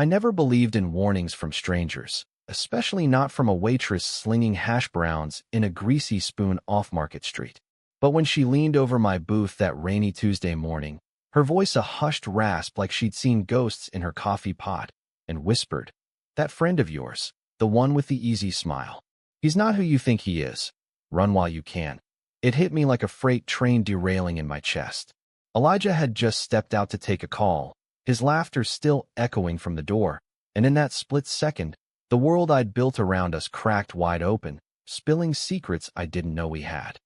I never believed in warnings from strangers, especially not from a waitress slinging hash browns in a greasy spoon off Market Street. But when she leaned over my booth that rainy Tuesday morning, her voice a hushed rasp like she'd seen ghosts in her coffee pot, and whispered, "That friend of yours, the one with the easy smile. He's not who you think he is. Run while you can." It hit me like a freight train derailing in my chest. Elijah had just stepped out to take a call, his laughter still echoing from the door, and in that split second, the world I'd built around us cracked wide open, spilling secrets I didn't know we had.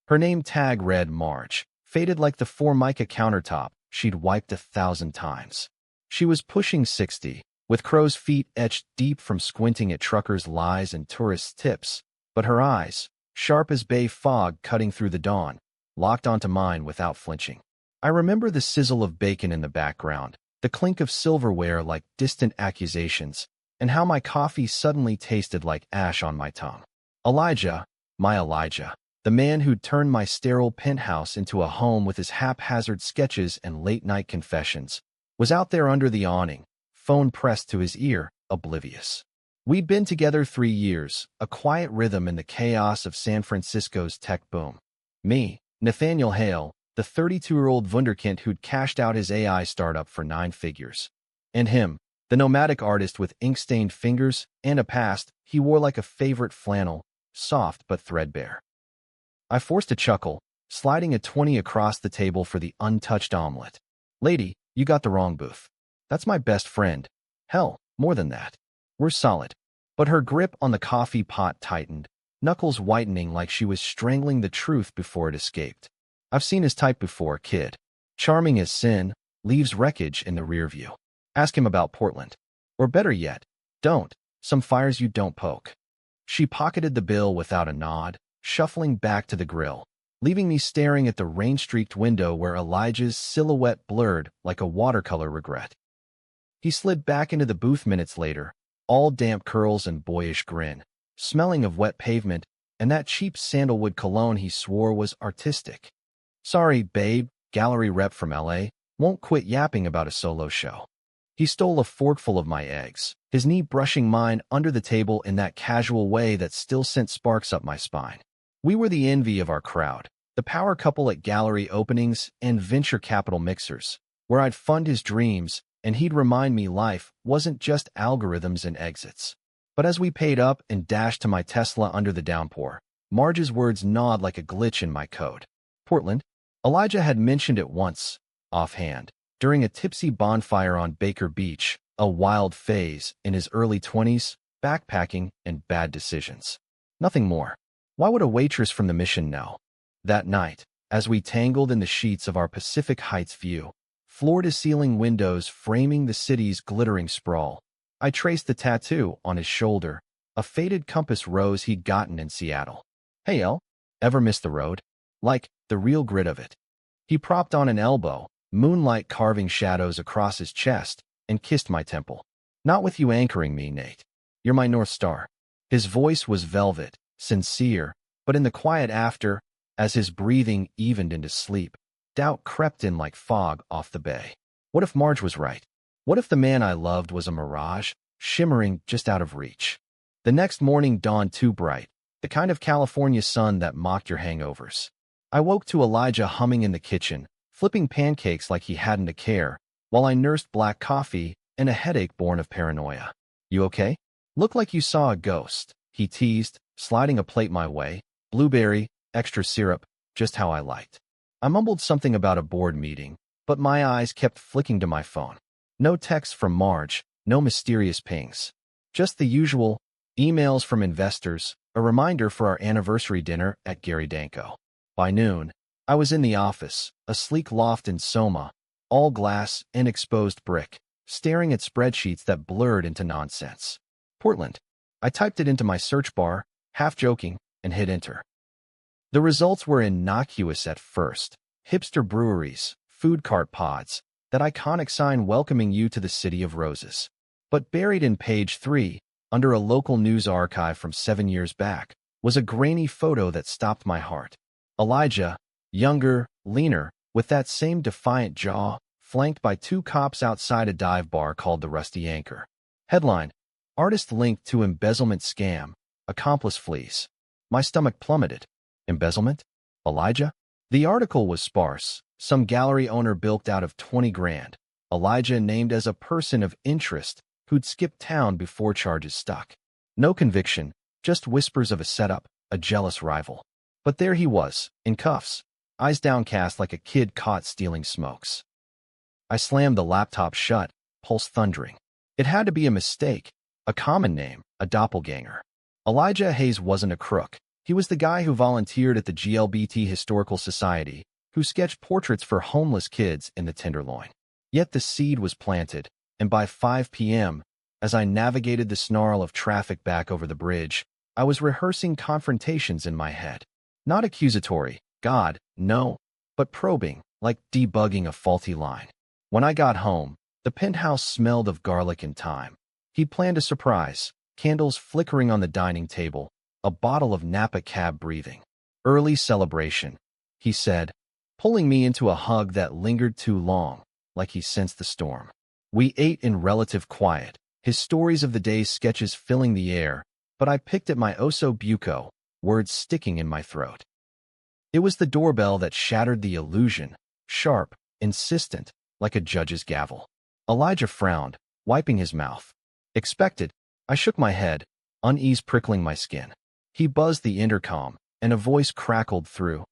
Her name tag read Marge, faded like the Formica countertop she'd wiped 1,000 times. She was pushing 60, with crow's feet etched deep from squinting at truckers' lies and tourists' tips, but her eyes, sharp as bay fog cutting through the dawn, locked onto mine without flinching. I remember the sizzle of bacon in the background, the clink of silverware like distant accusations, and how my coffee suddenly tasted like ash on my tongue. Elijah, my Elijah, the man who'd turned my sterile penthouse into a home with his haphazard sketches and late-night confessions, was out there under the awning, phone pressed to his ear, oblivious. We'd been together 3 years, a quiet rhythm in the chaos of San Francisco's tech boom. Me, Nathaniel Hale, the 32-year-old wunderkind who'd cashed out his AI startup for 9 figures. And him, the nomadic artist with ink-stained fingers and a past he wore like a favorite flannel, soft but threadbare. I forced a chuckle, sliding a 20 across the table for the untouched omelet. "Lady, you got the wrong booth. That's my best friend. Hell, more than that. We're solid." But her grip on the coffee pot tightened, knuckles whitening like she was strangling the truth before it escaped. "I've seen his type before, kid. Charming as sin, leaves wreckage in the rear view. Ask him about Portland. Or better yet, don't. Some fires you don't poke." She pocketed the bill without a nod, shuffling back to the grill, leaving me staring at the rain-streaked window where Elijah's silhouette blurred like a watercolor regret. He slid back into the booth minutes later, all damp curls and boyish grin, smelling of wet pavement and that cheap sandalwood cologne he swore was artistic. "Sorry, babe, gallery rep from LA, won't quit yapping about a solo show." He stole a forkful of my eggs, his knee brushing mine under the table in that casual way that still sent sparks up my spine. We were the envy of our crowd, the power couple at gallery openings and venture capital mixers, where I'd fund his dreams and he'd remind me life wasn't just algorithms and exits. But as we paid up and dashed to my Tesla under the downpour, Marge's words gnawed like a glitch in my code. Portland? Elijah had mentioned it once, offhand, during a tipsy bonfire on Baker Beach, a wild phase in his early 20s, backpacking and bad decisions. Nothing more. Why would a waitress from the Mission know? That night, as we tangled in the sheets of our Pacific Heights view, floor-to-ceiling windows framing the city's glittering sprawl, I traced the tattoo on his shoulder, a faded compass rose he'd gotten in Seattle. "Hey, El, ever miss the road? Like, the real grit of it." He propped on an elbow, moonlight carving shadows across his chest, and kissed my temple. "Not with you anchoring me, Nate. You're my North Star." His voice was velvet, sincere, but in the quiet after, as his breathing evened into sleep, doubt crept in like fog off the bay. What if Marge was right? What if the man I loved was a mirage, shimmering just out of reach? The next morning dawned too bright, the kind of California sun that mocked your hangovers. I woke to Elijah humming in the kitchen, flipping pancakes like he hadn't a care, while I nursed black coffee and a headache born of paranoia. "You okay? Look like you saw a ghost," he teased, sliding a plate my way. "Blueberry, extra syrup, just how I liked." I mumbled something about a board meeting, but my eyes kept flicking to my phone. No text from Marge, no mysterious pings. Just the usual, emails from investors, a reminder for our anniversary dinner at Gary Danko. By noon, I was in the office, a sleek loft in Soma, all glass and exposed brick, staring at spreadsheets that blurred into nonsense. Portland. I typed it into my search bar, half joking, and hit enter. The results were innocuous at first. Hipster breweries, food cart pods, that iconic sign welcoming you to the City of Roses. But buried in page 3, under a local news archive from 7 years back, was a grainy photo that stopped my heart. Elijah, younger, leaner, with that same defiant jaw, flanked by two cops outside a dive bar called the Rusty Anchor. Headline: Artist linked to embezzlement scam, accomplice flees. My stomach plummeted. Embezzlement? Elijah? The article was sparse. Some gallery owner bilked out of 20 grand. Elijah named as a person of interest who'd skipped town before charges stuck. No conviction, just whispers of a setup, a jealous rival. But there he was, in cuffs, eyes downcast like a kid caught stealing smokes. I slammed the laptop shut, pulse thundering. It had to be a mistake, a common name, a doppelganger. Elijah Hayes wasn't a crook. He was the guy who volunteered at the LGBT Historical Society, who sketched portraits for homeless kids in the Tenderloin. Yet the seed was planted, and by 5 p.m., as I navigated the snarl of traffic back over the bridge, I was rehearsing confrontations in my head. Not accusatory, God, no, but probing, like debugging a faulty line. When I got home, the penthouse smelled of garlic and thyme. He'd planned a surprise, candles flickering on the dining table, a bottle of Napa Cab breathing. Early celebration, he said, pulling me into a hug that lingered too long, like he sensed the storm. We ate in relative quiet, his stories of the day's sketches filling the air, but I picked at my osso buco, words sticking in my throat. It was the doorbell that shattered the illusion, sharp, insistent, like a judge's gavel. Elijah frowned, wiping his mouth. Expected, I shook my head, unease prickling my skin. He buzzed the intercom, and a voice crackled through.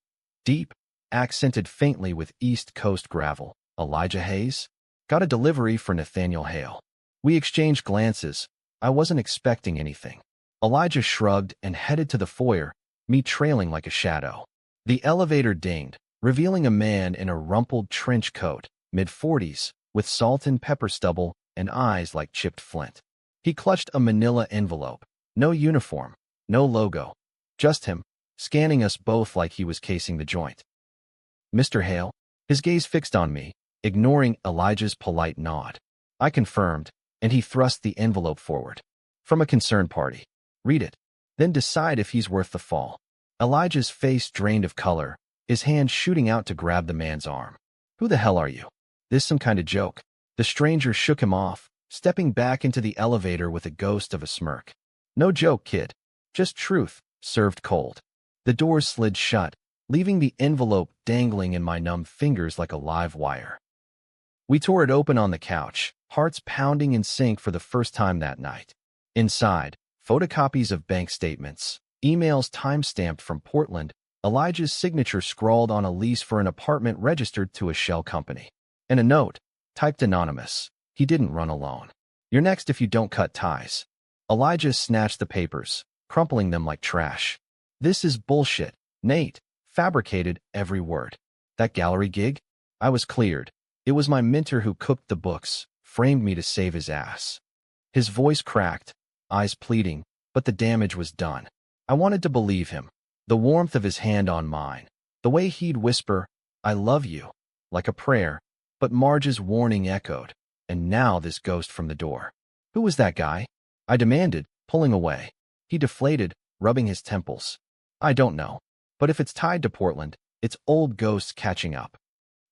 Deep, accented faintly with East Coast gravel. Elijah Hayes? Got a delivery for Nathaniel Hale. We exchanged glances. I wasn't expecting anything. Elijah shrugged and headed to the foyer, me trailing like a shadow. The elevator dinged, revealing a man in a rumpled trench coat, mid-40s, with salt and pepper stubble and eyes like chipped flint. He clutched a manila envelope. No uniform, no logo. Just him, scanning us both like he was casing the joint. Mr. Hale? His gaze fixed on me, ignoring Elijah's polite nod. I confirmed, and he thrust the envelope forward. From a concerned party. Read it, then decide if he's worth the fall. Elijah's face drained of color, his hand shooting out to grab the man's arm. Who the hell are you? This some kind of joke? The stranger shook him off, stepping back into the elevator with a ghost of a smirk. No joke, kid. Just truth, served cold. The doors slid shut, leaving the envelope dangling in my numb fingers like a live wire. We tore it open on the couch, hearts pounding in sync for the first time that night. Inside, photocopies of bank statements, emails time-stamped from Portland, Elijah's signature scrawled on a lease for an apartment registered to a shell company. And a note, typed anonymous. He didn't run alone. You're next if you don't cut ties. Elijah snatched the papers, crumpling them like trash. This is bullshit, Nate. Fabricated every word. That gallery gig? I was cleared. It was my mentor who cooked the books, framed me to save his ass. His voice cracked, eyes pleading, but the damage was done. I wanted to believe him. The warmth of his hand on mine. The way he'd whisper, I love you, like a prayer, but Marge's warning echoed. And now this ghost from the door. Who was that guy? I demanded, pulling away. He deflated, rubbing his temples. I don't know. But if it's tied to Portland, it's old ghosts catching up.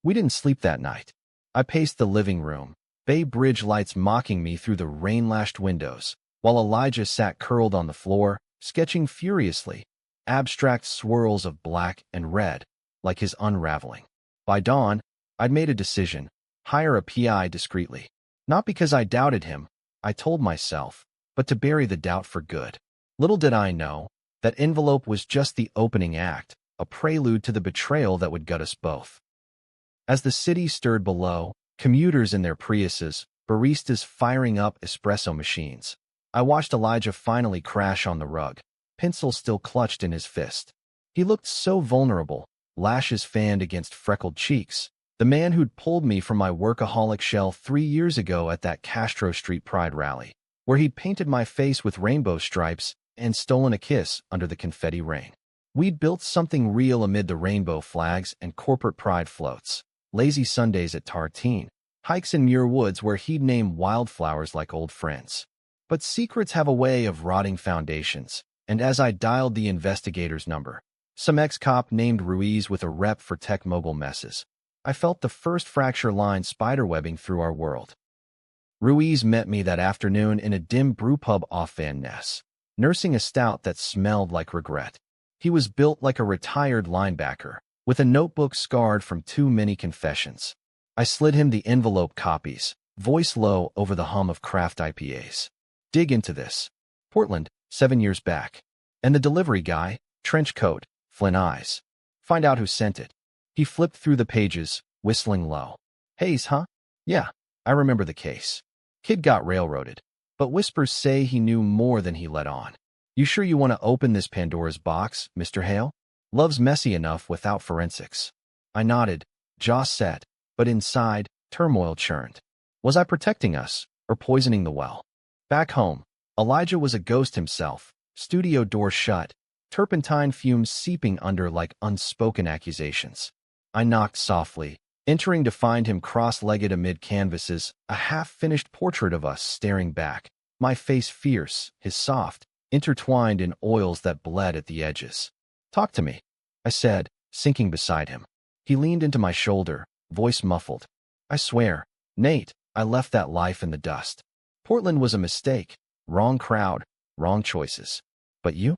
We didn't sleep that night. I paced the living room, Bay Bridge lights mocking me through the rain-lashed windows, while Elijah sat curled on the floor, sketching furiously, abstract swirls of black and red, like his unraveling. By dawn, I'd made a decision, hire a PI discreetly. Not because I doubted him, I told myself, but to bury the doubt for good. Little did I know, that envelope was just the opening act, a prelude to the betrayal that would gut us both. As the city stirred below, commuters in their Priuses, baristas firing up espresso machines, I watched Elijah finally crash on the rug, pencil still clutched in his fist. He looked so vulnerable, lashes fanned against freckled cheeks, the man who'd pulled me from my workaholic shell 3 years ago at that Castro Street Pride rally, where he'd painted my face with rainbow stripes and stolen a kiss under the confetti rain. We'd built something real amid the rainbow flags and corporate pride floats, lazy Sundays at Tartine, hikes in Muir Woods where he'd name wildflowers like old friends. But secrets have a way of rotting foundations, and as I dialed the investigator's number, some ex-cop named Ruiz with a rep for tech mogul messes, I felt the first fracture line spiderwebbing through our world. Ruiz met me that afternoon in a dim brewpub off Van Ness, nursing a stout that smelled like regret. He was built like a retired linebacker, with a notebook scarred from too many confessions. I slid him the envelope copies, voice low over the hum of craft IPAs. Dig into this. Portland, 7 years back. And the delivery guy, trench coat, Flynn eyes. Find out who sent it. He flipped through the pages, whistling low. Hayes, huh? Yeah, I remember the case. Kid got railroaded, but whispers say he knew more than he let on. You sure you want to open this Pandora's box, Mr. Hale? Love's messy enough without forensics. I nodded, jaw set, but inside, turmoil churned. Was I protecting us, or poisoning the well? Back home, Elijah was a ghost himself, studio door shut, turpentine fumes seeping under like unspoken accusations. I knocked softly, entering to find him cross-legged amid canvases, a half-finished portrait of us staring back, my face fierce, his soft, intertwined in oils that bled at the edges. Talk to me, I said, sinking beside him. He leaned into my shoulder, voice muffled. I swear, Nate, I left that life in the dust. Portland was a mistake, wrong crowd, wrong choices. But you're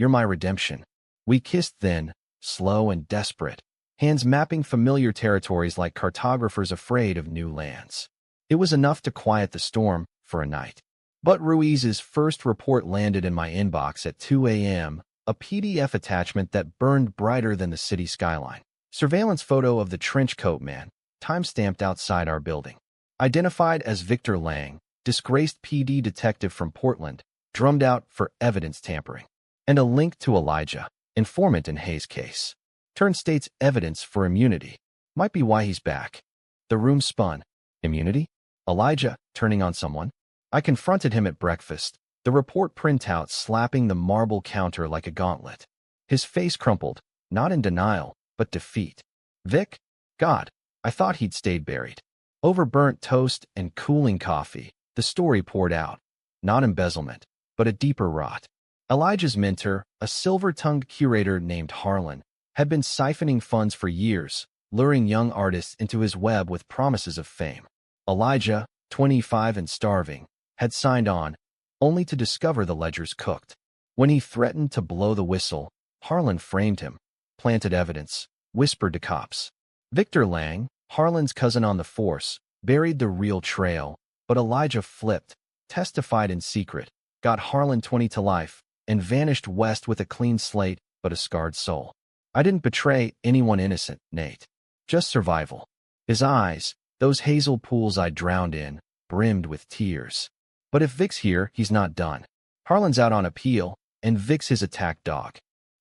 my redemption. We kissed then, slow and desperate, hands mapping familiar territories like cartographers afraid of new lands. It was enough to quiet the storm for a night. But Ruiz's first report landed in my inbox at 2 a.m., a PDF attachment that burned brighter than the city skyline. Surveillance photo of the trench coat man, time-stamped outside our building. Identified as Victor Lang, disgraced PD detective from Portland, drummed out for evidence tampering. And a link to Elijah, informant in Hayes' case. Turned state's evidence for immunity. Might be why he's back. The room spun. Immunity? Elijah turning on someone? I confronted him at breakfast, the report printout slapping the marble counter like a gauntlet. His face crumpled, not in denial, but defeat. Vic? God, I thought he'd stayed buried. Over burnt toast and cooling coffee, the story poured out. Not embezzlement, but a deeper rot. Elijah's mentor, a silver-tongued curator named Harlan, had been siphoning funds for years, luring young artists into his web with promises of fame. Elijah, 25 and starving, had signed on, only to discover the ledgers cooked. When he threatened to blow the whistle, Harlan framed him, planted evidence, whispered to cops. Victor Lang, Harlan's cousin on the force, buried the real trail, but Elijah flipped, testified in secret, got Harlan 20 to life, and vanished west with a clean slate but a scarred soul. I didn't betray anyone innocent, Nate. Just survival. His eyes, those hazel pools I drowned in, brimmed with tears. But if Vic's here, he's not done. Harlan's out on appeal, and Vic's his attack dog.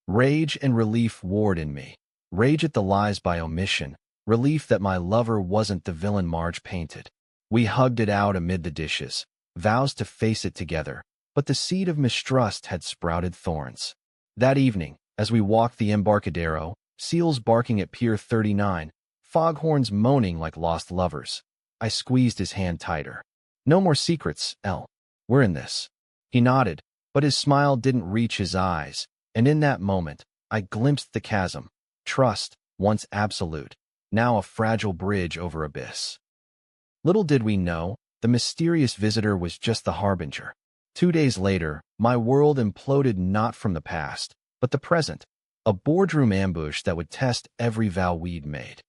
Rage and relief warred in me. Rage at the lies by omission, relief that my lover wasn't the villain Marge painted. We hugged it out amid the dishes, vows to face it together, but the seed of mistrust had sprouted thorns. That evening, as we walked the Embarcadero, seals barking at Pier 39, foghorns moaning like lost lovers, I squeezed his hand tighter. No more secrets, L. We're in this. He nodded, but his smile didn't reach his eyes, and in that moment, I glimpsed the chasm. Trust, once absolute, now a fragile bridge over abyss. Little did we know, the mysterious visitor was just the harbinger. 2 days later, my world imploded not from the past, but the present, a boardroom ambush that would test every vow we'd made.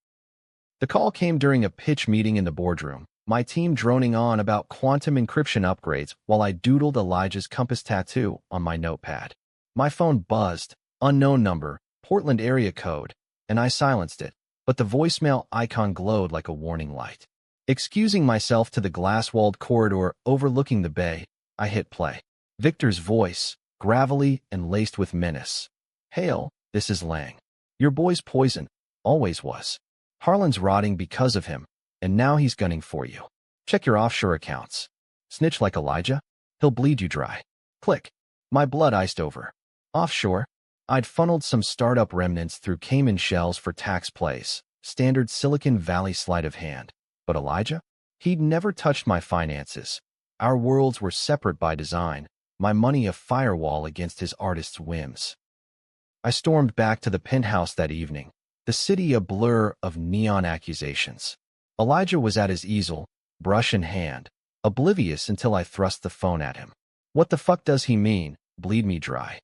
The call came during a pitch meeting in the boardroom, my team droning on about quantum encryption upgrades while I doodled Elijah's compass tattoo on my notepad. My phone buzzed, unknown number, Portland area code, and I silenced it, but the voicemail icon glowed like a warning light. Excusing myself to the glass-walled corridor overlooking the bay, I hit play. Victor's voice, gravelly and laced with menace. Hail, this is Lang. Your boy's poison, always was. Harlan's rotting because of him, and now he's gunning for you. Check your offshore accounts. Snitch like Elijah? He'll bleed you dry. Click. My blood iced over. Offshore? I'd funneled some startup remnants through Cayman shells for tax plays, standard Silicon Valley sleight of hand. But Elijah? He'd never touched my finances. Our worlds were separate by design, my money a firewall against his artist's whims. I stormed back to the penthouse that evening, the city a blur of neon accusations. Elijah was at his easel, brush in hand, oblivious until I thrust the phone at him. What the fuck does he mean, bleed me dry?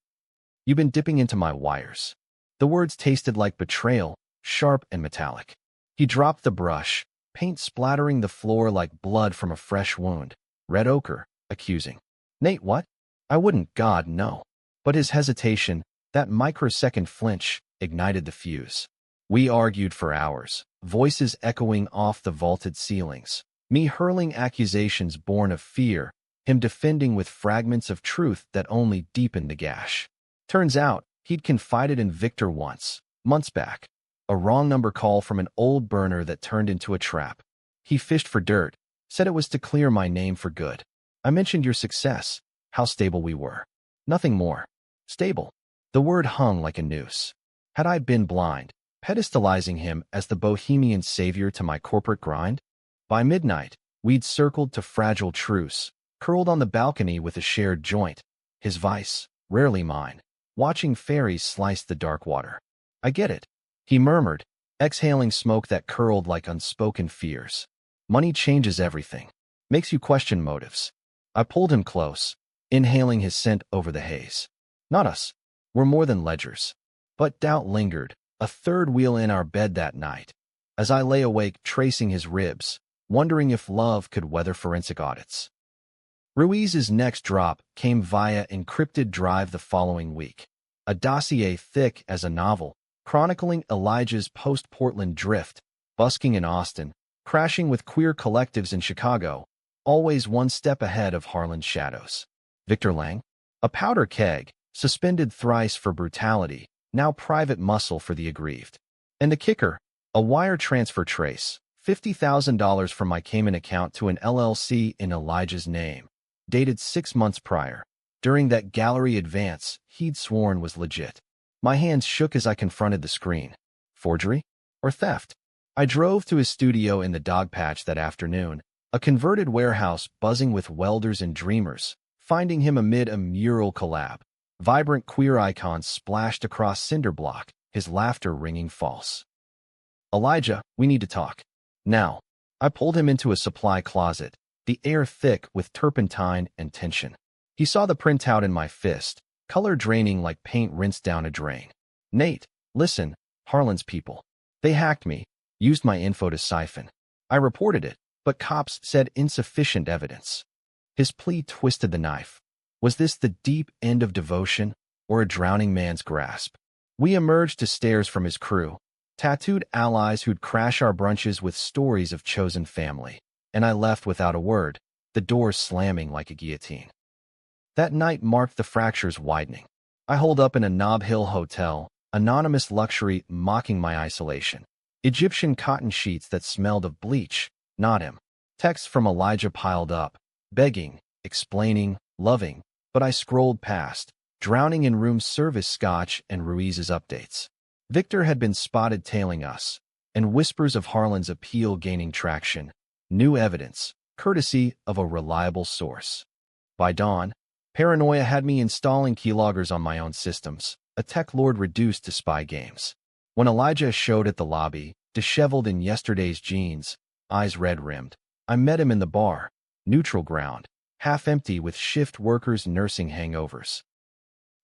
You've been dipping into my wires. The words tasted like betrayal, sharp and metallic. He dropped the brush, paint splattering the floor like blood from a fresh wound, red ochre, accusing. Nate, what? I wouldn't, God, no. But his hesitation, that microsecond flinch, ignited the fuse. We argued for hours, voices echoing off the vaulted ceilings, me hurling accusations born of fear, him defending with fragments of truth that only deepened the gash. Turns out, he'd confided in Victor once, months back. A wrong number call from an old burner that turned into a trap. He fished for dirt, said it was to clear my name for good. I mentioned your success, how stable we were. Nothing more. Stable. The word hung like a noose. Had I been blind, pedestalizing him as the bohemian savior to my corporate grind? By midnight, we'd circled to fragile truce, curled on the balcony with a shared joint, his vice, rarely mine, watching fairies slice the dark water. I get it, he murmured, exhaling smoke that curled like unspoken fears. Money changes everything, makes you question motives. I pulled him close, inhaling his scent over the haze. Not us. We're more than ledgers. But doubt lingered, a third wheel in our bed that night, as I lay awake tracing his ribs, wondering if love could weather forensic audits. Ruiz's next drop came via encrypted drive the following week, a dossier thick as a novel, chronicling Elijah's post-Portland drift, busking in Austin, crashing with queer collectives in Chicago, always one step ahead of Harlan's shadows. Victor Lang? A powder keg, suspended thrice for brutality, now private muscle for the aggrieved. And the kicker, a wire transfer trace, $50,000 from my Cayman account to an LLC in Elijah's name, dated 6 months prior. During that gallery advance, he'd sworn was legit. My hands shook as I confronted the screen. Forgery? Or theft? I drove to his studio in the Dogpatch that afternoon, a converted warehouse buzzing with welders and dreamers, finding him amid a mural collab. Vibrant queer icons splashed across cinder block, his laughter ringing false. Elijah, we need to talk. Now. I pulled him into a supply closet, the air thick with turpentine and tension. He saw the printout in my fist, color draining like paint rinsed down a drain. Nate, listen, Harlan's people. They hacked me, used my info to siphon. I reported it, but cops said insufficient evidence. His plea twisted the knife. Was this the deep end of devotion, or a drowning man's grasp? We emerged to stares from his crew, tattooed allies who'd crash our brunches with stories of chosen family, and I left without a word, the door slamming like a guillotine. That night marked the fractures widening. I holed up in a Nob Hill hotel, anonymous luxury mocking my isolation. Egyptian cotton sheets that smelled of bleach, not him. Texts from Elijah piled up, begging, explaining, loving, but I scrolled past, drowning in room service scotch and Ruiz's updates. Victor had been spotted tailing us, and whispers of Harlan's appeal gaining traction, new evidence, courtesy of a reliable source. By dawn, paranoia had me installing keyloggers on my own systems, a tech lord reduced to spy games. When Elijah showed at the lobby, disheveled in yesterday's jeans, eyes red-rimmed, I met him in the bar, neutral ground, half empty with shift workers nursing hangovers.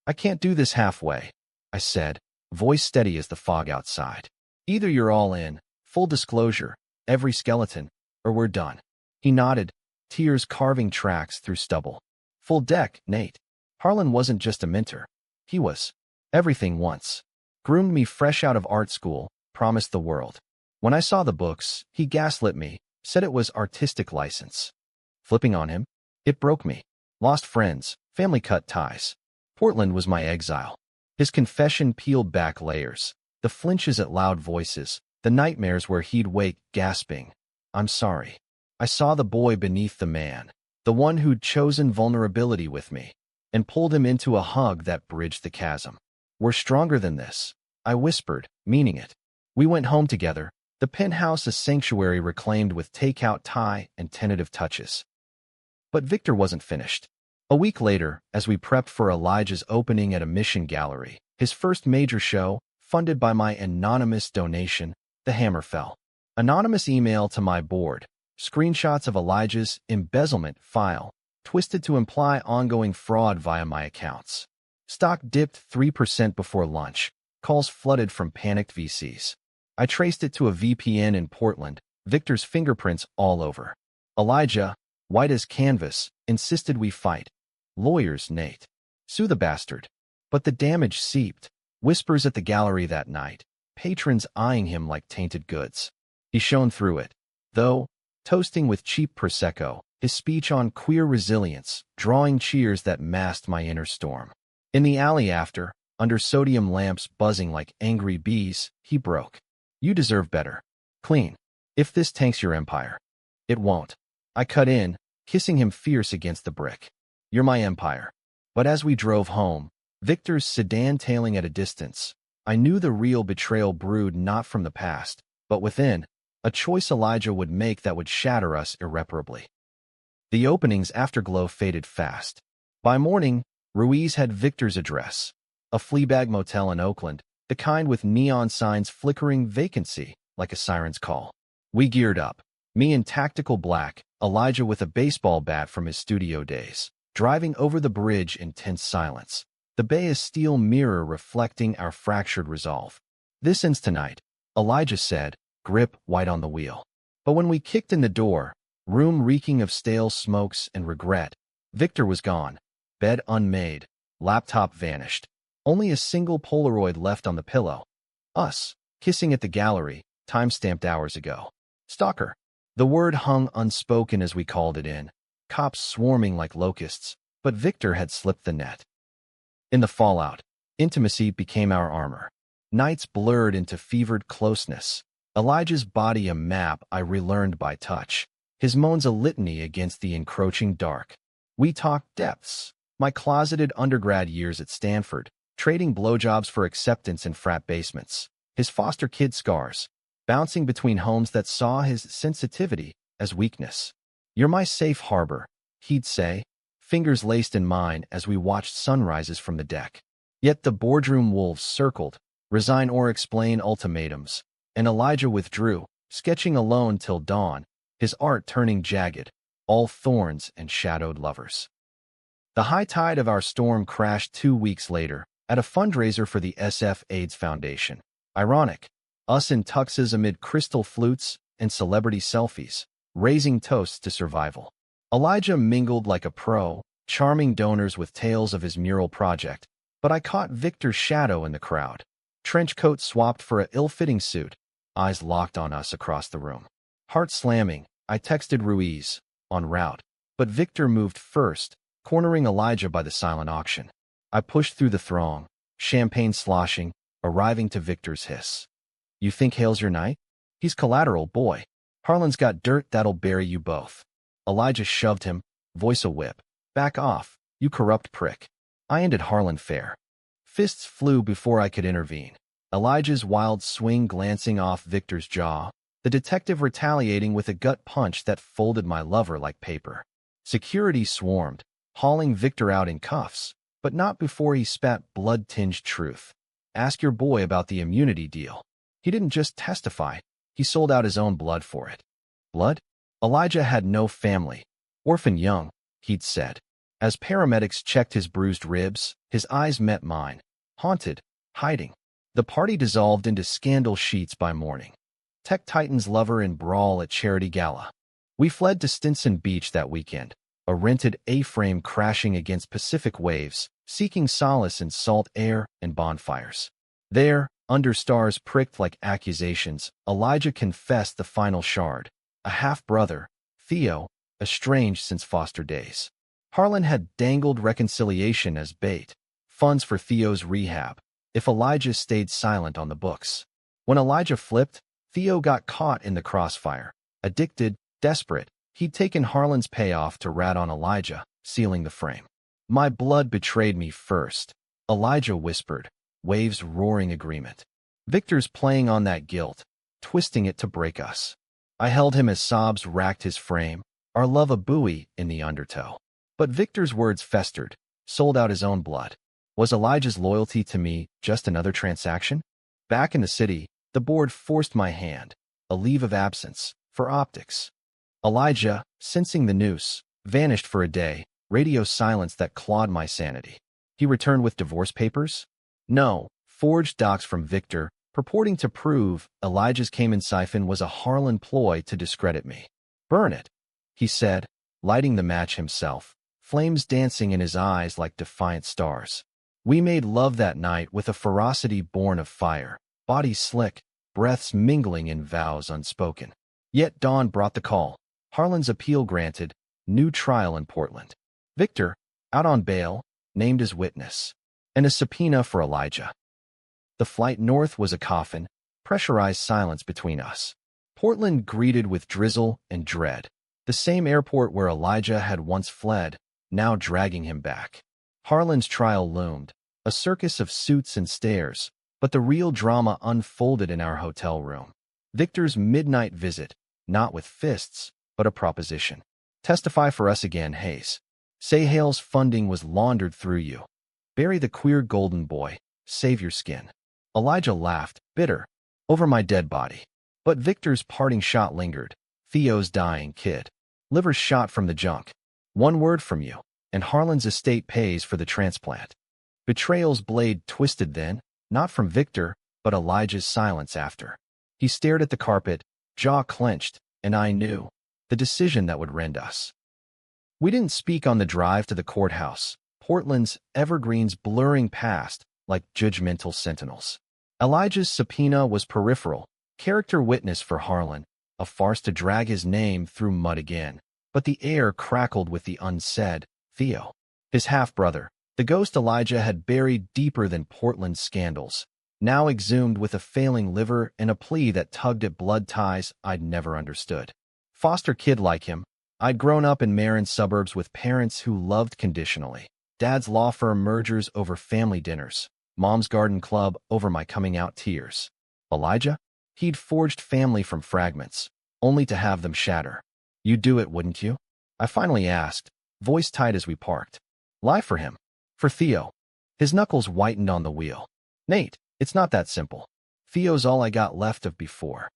I can't do this halfway, I said, voice steady as the fog outside. Either you're all in, full disclosure, every skeleton, or we're done. He nodded, tears carving tracks through stubble. Full deck, Nate. Harlan wasn't just a mentor. He was everything once. Groomed me fresh out of art school, promised the world. When I saw the books, he gaslit me, said it was artistic license. Flipping on him, it broke me. Lost friends, family cut ties. Portland was my exile. His confession peeled back layers, the flinches at loud voices, the nightmares where he'd wake gasping. I'm sorry. I saw the boy beneath the man, the one who'd chosen vulnerability with me, and pulled him into a hug that bridged the chasm. We're stronger than this, I whispered, meaning it. We went home together, the penthouse a sanctuary reclaimed with takeout Thai and tentative touches. But Victor wasn't finished. A week later, as we prepped for Elijah's opening at a Mission Gallery, his first major show, funded by my anonymous donation, the hammer fell. Anonymous email to my board, screenshots of Elijah's embezzlement file, twisted to imply ongoing fraud via my accounts. Stock dipped 3% before lunch, calls flooded from panicked VCs. I traced it to a VPN in Portland, Victor's fingerprints all over. Elijah, white as canvas, insisted we fight. Lawyers, Nate. Sue the bastard. But the damage seeped. Whispers at the gallery that night. Patrons eyeing him like tainted goods. He shone through it. Though, toasting with cheap Prosecco, his speech on queer resilience, drawing cheers that masked my inner storm. In the alley after, under sodium lamps buzzing like angry bees, he broke. You deserve better. Clean. If this tanks your empire. It won't. I cut in, kissing him fierce against the brick. You're my empire. But as we drove home, Victor's sedan tailing at a distance, I knew the real betrayal brewed not from the past, but within, a choice Elijah would make that would shatter us irreparably. The opening's afterglow faded fast. By morning, Ruiz had Victor's address, a Fleabag motel in Oakland, the kind with neon signs flickering vacancy like a siren's call. We geared up, me in tactical black, Elijah with a baseball bat from his studio days, driving over the bridge in tense silence, the bay a steel mirror reflecting our fractured resolve. This ends tonight, Elijah said, grip white on the wheel. But when we kicked in the door, room reeking of stale smokes and regret, Victor was gone. Bed unmade, laptop vanished. Only a single Polaroid left on the pillow. Us, kissing at the gallery, time-stamped hours ago. Stalker. The word hung unspoken as we called it in, cops swarming like locusts, but Victor had slipped the net. In the fallout, intimacy became our armor. Nights blurred into fevered closeness. Elijah's body a map I relearned by touch. His moans a litany against the encroaching dark. We talked depths. My closeted undergrad years at Stanford, trading blowjobs for acceptance in frat basements. His foster kid scars, bouncing between homes that saw his sensitivity as weakness. You're my safe harbor, he'd say, fingers laced in mine as we watched sunrises from the deck. Yet the boardroom wolves circled, resign or explain ultimatums, and Elijah withdrew, sketching alone till dawn, his art turning jagged, all thorns and shadowed lovers. The high tide of our storm crashed 2 weeks later, at a fundraiser for the SF/AIDS Foundation. Ironic, us in tuxes amid crystal flutes and celebrity selfies, raising toasts to survival. Elijah mingled like a pro, charming donors with tales of his mural project, but I caught Victor's shadow in the crowd. Trench coat swapped for a ill-fitting suit, eyes locked on us across the room. Heart slamming, I texted Ruiz, en route, but Victor moved first, cornering Elijah by the silent auction. I pushed through the throng, champagne sloshing, arriving to Victor's hiss. You think Hale's your knight? He's collateral, boy. Harlan's got dirt that'll bury you both. Elijah shoved him, voice a whip. Back off, you corrupt prick. I ended Harlan fair. Fists flew before I could intervene. Elijah's wild swing glancing off Victor's jaw, the detective retaliating with a gut punch that folded my lover like paper. Security swarmed, hauling Victor out in cuffs, but not before he spat blood-tinged truth. Ask your boy about the immunity deal. He didn't just testify, he sold out his own blood for it. Blood? Elijah had no family. Orphan young, he'd said. As paramedics checked his bruised ribs, his eyes met mine. Haunted, hiding. The party dissolved into scandal sheets by morning. Tech Titan's lover in brawl at charity gala. We fled to Stinson Beach that weekend, a rented A-frame crashing against Pacific waves, seeking solace in salt air and bonfires. There, under stars pricked like accusations, Elijah confessed the final shard. A half-brother, Theo, estranged since foster days. Harlan had dangled reconciliation as bait, funds for Theo's rehab, if Elijah stayed silent on the books. When Elijah flipped, Theo got caught in the crossfire. Addicted, desperate, he'd taken Harlan's payoff to rat on Elijah, sealing the frame. My blood betrayed me first, Elijah whispered, waves roaring agreement. Victor's playing on that guilt, twisting it to break us. I held him as sobs racked his frame, our love a buoy in the undertow. But Victor's words festered, sold out his own blood. Was Elijah's loyalty to me just another transaction? Back in the city, the board forced my hand, a leave of absence, for optics. Elijah, sensing the noose, vanished for a day, radio silence that clawed my sanity. He returned with divorce papers? No, forged docs from Victor, purporting to prove Elijah's Cayman siphon was a Harlan ploy to discredit me. Burn it, he said, lighting the match himself, flames dancing in his eyes like defiant stars. We made love that night with a ferocity born of fire, bodies slick, breaths mingling in vows unspoken. Yet dawn brought the call. Harlan's appeal granted, new trial in Portland. Victor, out on bail, named as witness, and a subpoena for Elijah. The flight north was a coffin, pressurized silence between us. Portland greeted with drizzle and dread. The same airport where Elijah had once fled, now dragging him back. Harlan's trial loomed, a circus of suits and stares, but the real drama unfolded in our hotel room. Victor's midnight visit, not with fists, but a proposition. Testify for us again, Hayes. Say Hale's funding was laundered through you. Bury the queer golden boy. Save your skin. Elijah laughed, bitter, over my dead body. But Victor's parting shot lingered. Theo's dying kid. Liver shot from the junk. One word from you, and Harlan's estate pays for the transplant. Betrayal's blade twisted then, not from Victor, but Elijah's silence after. He stared at the carpet, jaw clenched, and I knew the decision that would rend us. We didn't speak on the drive to the courthouse, Portland's evergreens blurring past like judgmental sentinels. Elijah's subpoena was peripheral, character witness for Harlan, a farce to drag his name through mud again. But the air crackled with the unsaid, Theo. His half-brother, the ghost Elijah had buried deeper than Portland's scandals, now exhumed with a failing liver and a plea that tugged at blood ties I'd never understood. Foster kid like him, I'd grown up in Marin suburbs with parents who loved conditionally. Dad's law firm mergers over family dinners, Mom's garden club over my coming-out tears. Elijah? He'd forged family from fragments, only to have them shatter. You'd do it, wouldn't you? I finally asked, voice tight as we parked. Lie for him. For Theo. His knuckles whitened on the wheel. Nate, it's not that simple. Theo's all I got left of before.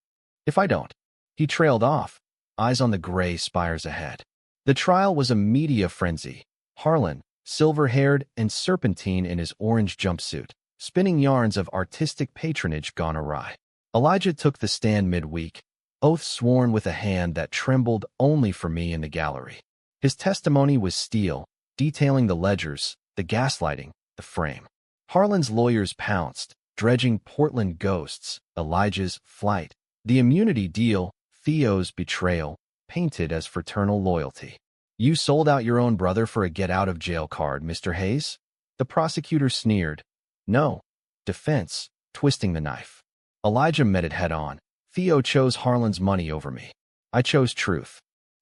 If I don't. He trailed off, eyes on the gray spires ahead. The trial was a media frenzy. Harlan, silver-haired and serpentine in his orange jumpsuit, spinning yarns of artistic patronage gone awry. Elijah took the stand midweek, oath sworn with a hand that trembled only for me in the gallery. His testimony was steel, detailing the ledgers, the gaslighting, the frame. Harlan's lawyers pounced, dredging Portland ghosts, Elijah's flight, the immunity deal, Theo's betrayal, painted as fraternal loyalty. You sold out your own brother for a get-out-of-jail card, Mr. Hayes? The prosecutor sneered. No. Defense, twisting the knife. Elijah met it head-on. Theo chose Harlan's money over me. I chose truth.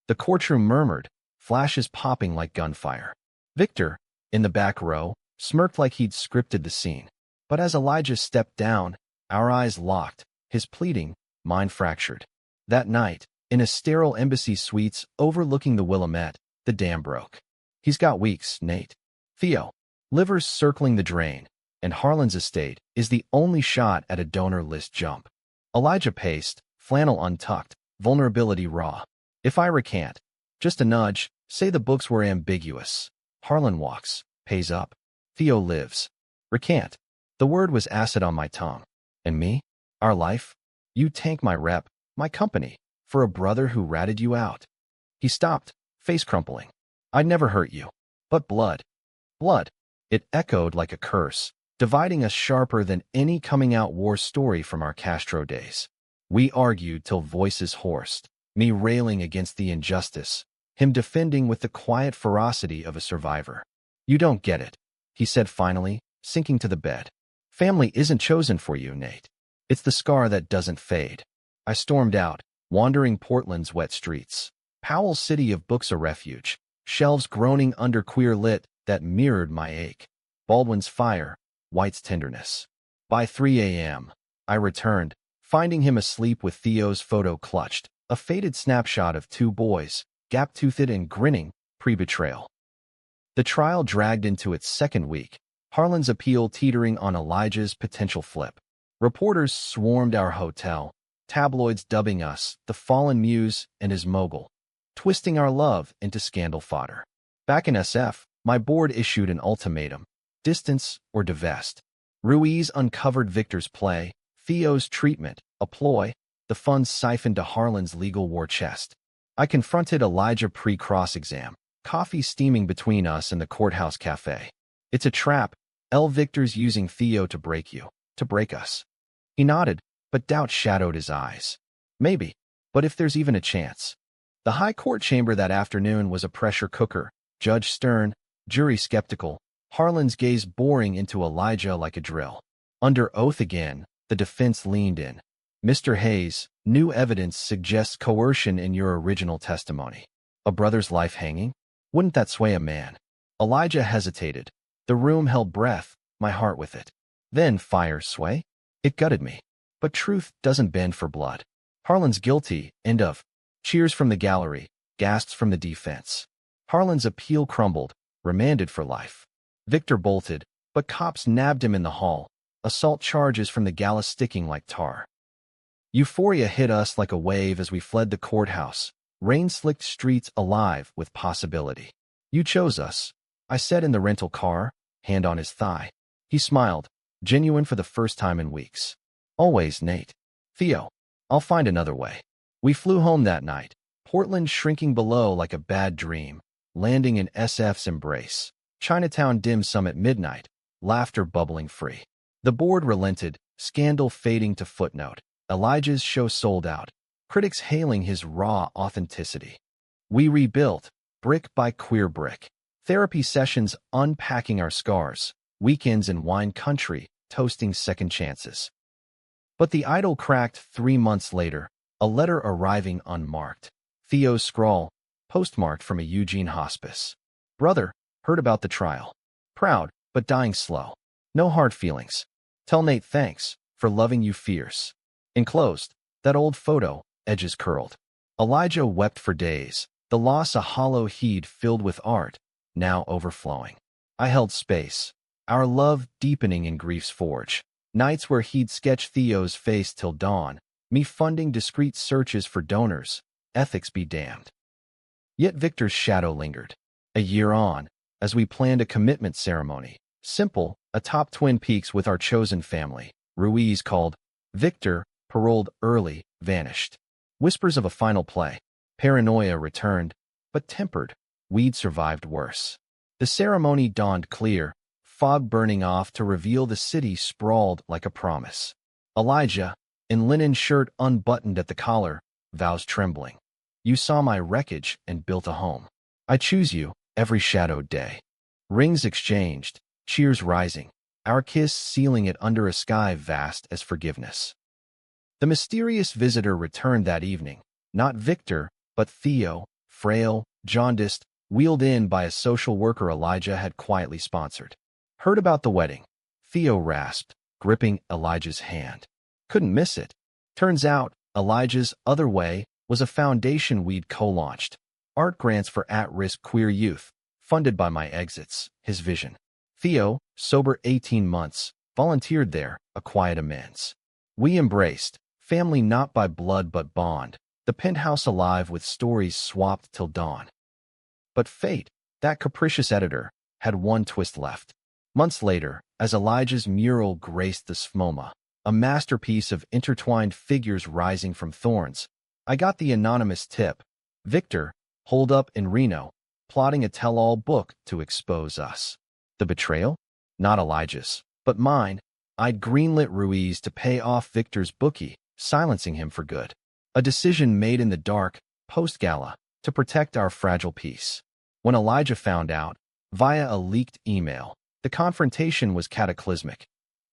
The courtroom murmured, flashes popping like gunfire. Victor, in the back row, smirked like he'd scripted the scene. But as Elijah stepped down, our eyes locked, his pleading, mine fractured. That night, in a sterile embassy suites overlooking the Willamette, the dam broke. He's got weeks, Nate. Theo. Livers circling the drain, and Harlan's estate is the only shot at a donor list jump. Elijah paced, flannel untucked, vulnerability raw. If I recant, just a nudge, say the books were ambiguous. Harlan walks, pays up. Theo lives. Recant. The word was acid on my tongue. And me? Our life? You tank my rep, my company, for a brother who ratted you out. He stopped, face crumpling. I'd never hurt you. But blood. Blood. It echoed like a curse, dividing us sharper than any coming-out war story from our Castro days. We argued till voices hoarsed, me railing against the injustice, him defending with the quiet ferocity of a survivor. You don't get it, he said finally, sinking to the bed. Family isn't chosen for you, Nate. It's the scar that doesn't fade. I stormed out, wandering Portland's wet streets. Powell's city of books a refuge, shelves groaning under queer lit that mirrored my ache. Baldwin's fire, White's tenderness. By 3 a.m., I returned, finding him asleep with Theo's photo clutched, a faded snapshot of two boys, gap-toothed and grinning, pre-betrayal. The trial dragged into its second week, Harlan's appeal teetering on Elijah's potential flip. Reporters swarmed our hotel, tabloids dubbing us the fallen muse and his mogul, twisting our love into scandal fodder. Back in SF, my board issued an ultimatum: distance or divest. Ruiz uncovered Victor's play, Theo's treatment, a ploy, the funds siphoned to Harlan's legal war chest. I confronted Elijah pre-cross-exam, coffee steaming between us in the courthouse cafe. It's a trap. Victor's using Theo to break you, to break us. He nodded, but doubt shadowed his eyes. Maybe, but if there's even a chance. The high court chamber that afternoon was a pressure cooker, judge stern, jury skeptical, Harlan's gaze boring into Elijah like a drill. Under oath again, the defense leaned in. Mr. Hayes, new evidence suggests coercion in your original testimony. A brother's life hanging? Wouldn't that sway a man? Elijah hesitated. The room held breath, my heart with it. Then fire sway? It gutted me. But truth doesn't bend for blood. Harlan's guilty, end of. Cheers from the gallery, gasps from the defense. Harlan's appeal crumbled, remanded for life. Victor bolted, but cops nabbed him in the hall, assault charges from the gala sticking like tar. Euphoria hit us like a wave as we fled the courthouse, rain-slicked streets alive with possibility. You chose us, I said in the rental car, hand on his thigh. He smiled, genuine for the first time in weeks. Always, Nate. Theo, I'll find another way. We flew home that night, Portland shrinking below like a bad dream, landing in SF's embrace. Chinatown dim sum at midnight, laughter bubbling free. The board relented, scandal fading to footnote. Elijah's show sold out, critics hailing his raw authenticity. We rebuilt, brick by queer brick. Therapy sessions unpacking our scars, weekends in wine country, toasting second chances. But the idol cracked 3 months later, a letter arriving unmarked. Theo's scrawl, postmarked from a Eugene hospice. Brother, heard about the trial. Proud, but dying slow. No hard feelings. Tell Nate thanks for loving you fierce. Enclosed, that old photo, edges curled. Elijah wept for days, the loss a hollow heed filled with art, now overflowing. I held space, our love deepening in grief's forge. Nights where he'd sketch Theo's face till dawn, me funding discreet searches for donors, ethics be damned. Yet Victor's shadow lingered. A year on, as we planned a commitment ceremony, simple, atop Twin Peaks with our chosen family, Ruiz called. Victor, paroled early, vanished. Whispers of a final play. Paranoia returned, but tempered. Weed survived worse. The ceremony dawned clear, fog burning off to reveal the city sprawled like a promise. Elijah, in linen shirt unbuttoned at the collar, vows trembling. You saw my wreckage and built a home. I choose you, every shadowed day. Rings exchanged, cheers rising, our kiss sealing it under a sky vast as forgiveness. The mysterious visitor returned that evening, not Victor, but Theo, frail, jaundiced, wheeled in by a social worker Elijah had quietly sponsored. Heard about the wedding, Theo rasped, gripping Elijah's hand. Couldn't miss it. Turns out, Elijah's other way was a foundation we'd co-launched. Art grants for at-risk queer youth, funded by my exits, his vision. Theo, sober 18 months, volunteered there, a quiet amends. We embraced, family not by blood but bond, the penthouse alive with stories swapped till dawn. But fate, that capricious editor, had one twist left. Months later, as Elijah's mural graced the SFMOMA, a masterpiece of intertwined figures rising from thorns, I got the anonymous tip. Victor, holed up in Reno, plotting a tell-all book to expose us. The betrayal? Not Elijah's, but mine. I'd greenlit Ruiz to pay off Victor's bookie, silencing him for good. A decision made in the dark, post-gala, to protect our fragile peace. When Elijah found out, via a leaked email, the confrontation was cataclysmic.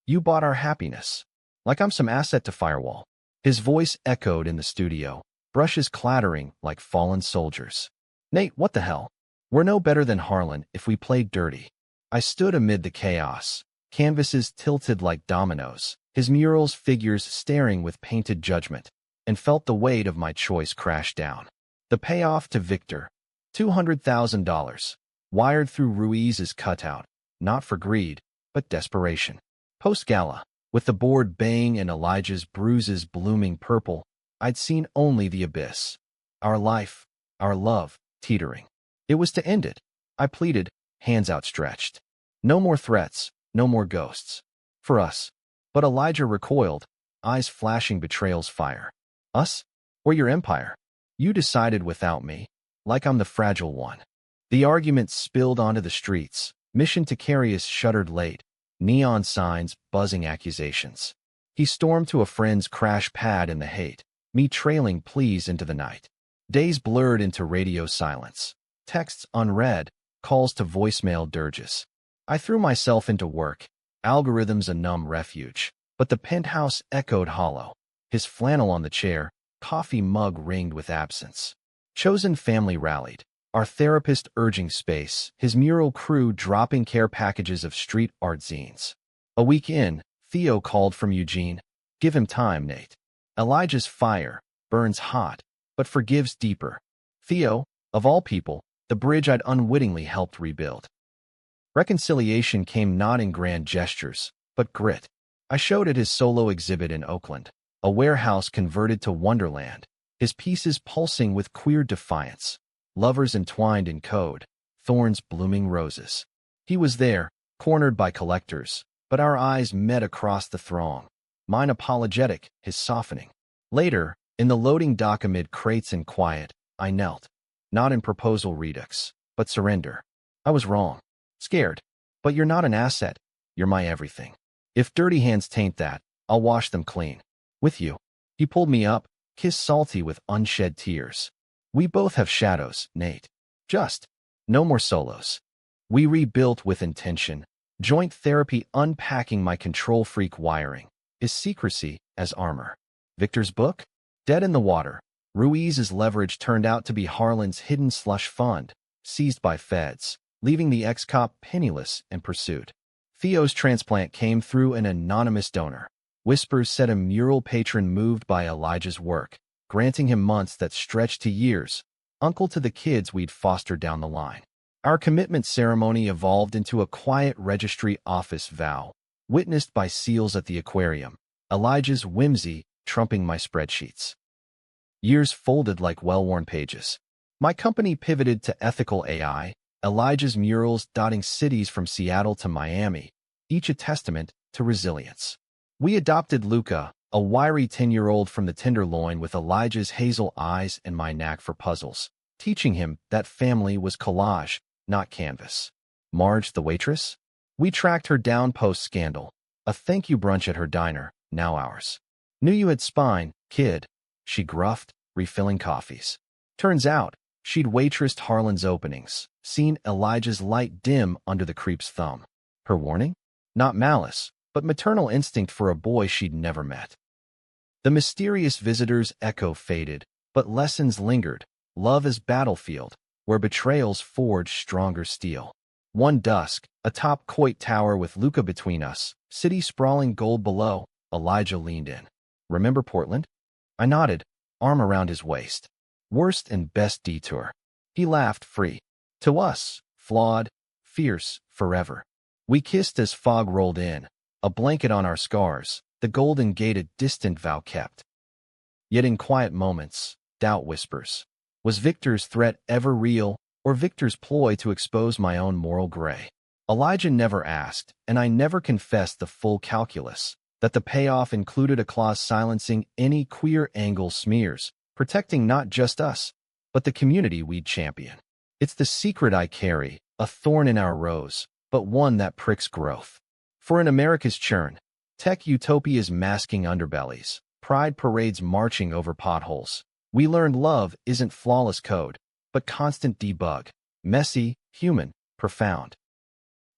You bought our happiness. Like I'm some asset to firewall. His voice echoed in the studio, brushes clattering like fallen soldiers. Nate, what the hell? We're no better than Harlan if we played dirty. I stood amid the chaos, canvases tilted like dominoes, his murals figures staring with painted judgment, and felt the weight of my choice crash down. The payoff to Victor, $200,000, wired through Ruiz's cutout, not for greed, but desperation. Post-gala, With the board baying and Elijah's bruises blooming purple, I'd seen only the abyss. Our life, our love, teetering. It was to end it. I pleaded, hands outstretched. No more threats, no more ghosts. For us. But Elijah recoiled, eyes flashing betrayal's fire. Us? Or your empire? You decided without me, like I'm the fragile one. The argument spilled onto the streets. Mission to Carius shuddered late. Neon signs, buzzing accusations. He stormed to a friend's crash pad in the hate, me trailing pleas into the night. Days blurred into radio silence. Texts unread, calls to voicemail dirges. I threw myself into work, algorithms a numb refuge. But the penthouse echoed hollow. His flannel on the chair, coffee mug ringed with absence. Chosen family rallied. Our therapist urging space, his mural crew dropping care packages of street art zines. A week in, Theo called from Eugene. Give him time, Nate. Elijah's fire burns hot, but forgives deeper. Theo, of all people, the bridge I'd unwittingly helped rebuild. Reconciliation came not in grand gestures, but grit. I showed at his solo exhibit in Oakland, a warehouse converted to wonderland, his pieces pulsing with queer defiance. Lovers entwined in code, thorns blooming roses. He was there, cornered by collectors, but our eyes met across the throng. Mine apologetic, his softening. Later, in the loading dock amid crates and quiet, I knelt. Not in proposal redux, but surrender. I was wrong. Scared. But you're not an asset. You're my everything. If dirty hands taint that, I'll wash them clean. With you. He pulled me up, kissed salty with unshed tears. We both have shadows, Nate. Just. No more solos. We rebuilt with intention. Joint therapy unpacking my control freak wiring. Is secrecy as armor. Victor's book? Dead in the water. Ruiz's leverage turned out to be Harlan's hidden slush fund, seized by feds, leaving the ex-cop penniless and pursued. Theo's transplant came through an anonymous donor. Whispers said a mural patron moved by Elijah's work, granting him months that stretched to years, uncle to the kids we'd fostered down the line. Our commitment ceremony evolved into a quiet registry office vow, witnessed by seals at the aquarium, Elijah's whimsy trumping my spreadsheets. Years folded like well-worn pages. My company pivoted to ethical AI, Elijah's murals dotting cities from Seattle to Miami, each a testament to resilience. We adopted Luca, a wiry 10-year-old from the Tenderloin with Elijah's hazel eyes and my knack for puzzles, teaching him that family was collage, not canvas. Marge, the waitress? We tracked her down post-scandal. A thank you brunch at her diner, now ours. Knew you had spine, kid, she gruffed, refilling coffees. Turns out, she'd waitressed Harlan's openings, seen Elijah's light dim under the creep's thumb. Her warning? Not malice, but maternal instinct for a boy she'd never met. The mysterious visitor's echo faded, but lessons lingered. Love as battlefield, where betrayals forged stronger steel. One dusk, atop Coit Tower with Luca between us, city sprawling gold below, Elijah leaned in. Remember Portland? I nodded, arm around his waist. Worst and best detour. He laughed free. To us, flawed, fierce, forever. We kissed as fog rolled in, a blanket on our scars, the Golden Gate a distant vow kept. Yet in quiet moments, doubt whispers. Was Victor's threat ever real, or Victor's ploy to expose my own moral gray? Elijah never asked, and I never confessed the full calculus, that the payoff included a clause silencing any queer angle smears, protecting not just us, but the community we'd champion. It's the secret I carry, a thorn in our rose, but one that pricks growth. For in America's churn, tech utopia's masking underbellies, pride parades marching over potholes, we learned love isn't flawless code, but constant debug, messy, human, profound.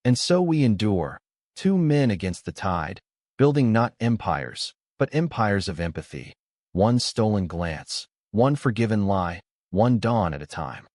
And so we endure, two men against the tide, building not empires, but empires of empathy. One stolen glance, one forgiven lie, one dawn at a time.